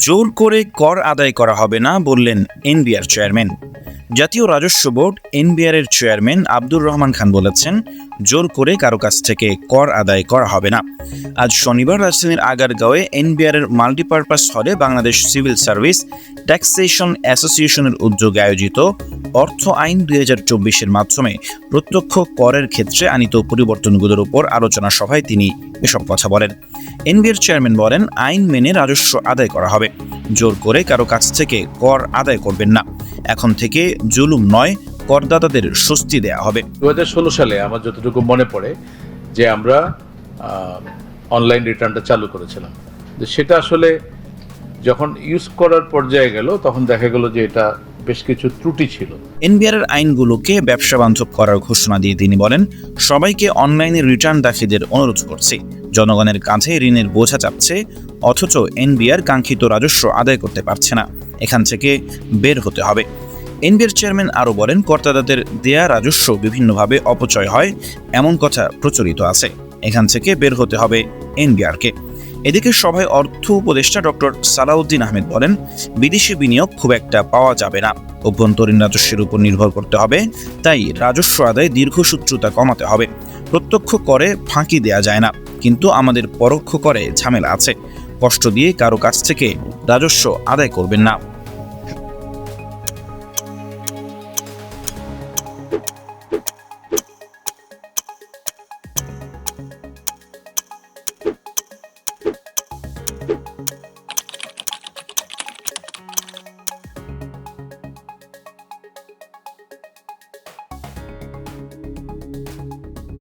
জোর করে কর আদায় করা হবে না বললেন এনবিআর চেয়ারম্যান। জাতীয় রাজস্ব বোর্ড এনবিআর এর চেয়ারম্যান আব্দুর রহমান খান বলেছেন, জোর করে কারো কাছ থেকে কর আদায় করা হবে না। আজ শনিবার রাজধানীর আগারগাঁওয়ে এনবিআর এর মাল্টিপারপাস হলে বাংলাদেশ সিভিল সার্ভিস ট্যাক্সেশন অ্যাসোসিয়েশনের উদ্যোগে আয়োজিত অর্থ আইন 2024-এর মাধ্যমে প্রত্যক্ষ করের ক্ষেত্রে আনিত পরিবর্তনগুলোর উপর আলোচনা সভায় তিনি এসব কথা বলেন। এনবিআর চেয়ারম্যান বলেন, আইন মেনে রাজস্ব আদায় করা হবে, জোর করে কারো কাছ থেকে কর আদায় করবেন না। এখন থেকে জুলুম নয়, করদাতাদের স্বস্তি দেয়া হবে। 2016 সালে আমার যতটুকু মনে পড়ে যে আমরা অনলাইন রিটার্নটা চালু করেছিলাম, সেটা আসলে যখন ইউজ করার পর্যায়ে গেল তখন দেখা গেল যে এটা বেশ কিছু ত্রুটি ছিল। এনবিআর এর আইনগুলোকে ব্যবসা বান্ধব করার ঘোষণা দিয়ে তিনি বলেন, সবাইকে অনলাইনে রিটার্ন দাখিলের অনুরোধ করছি। জনগণের কাঁধে ঋণের বোঝা চাপছে, অথচ এনবিআর কাঙ্ক্ষিত রাজস্ব আদায় করতে পারছে না। এখান থেকে বের হতে হবে। এনবিআর চেয়ারম্যান আরও বলেন, করদাতাদের দেয়া রাজস্ব বিভিন্নভাবে অপচয় হয়, এমন কথা প্রচলিত আছে। এখান থেকে বের হতে হবে এনবিআরকে। এদিকে সভায় অর্থ উপদেষ্টা ডক্টর সালাউদ্দিন আহমেদ বলেন, বিদেশি বিনিয়োগ খুব একটা পাওয়া যাবে না, অভ্যন্তরীণ রাজস্বের উপর নির্ভর করতে হবে। তাই রাজস্ব আদায় দীর্ঘসূত্রতা কমাতে হবে। প্রত্যক্ষ করে ফাঁকি দেয়া যায় না, কিন্তু আমাদের পরোক্ষ করে ঝামেলা আছে। কষ্ট দিয়ে কারো কাছ থেকে রাজস্ব আদায় করবেন না।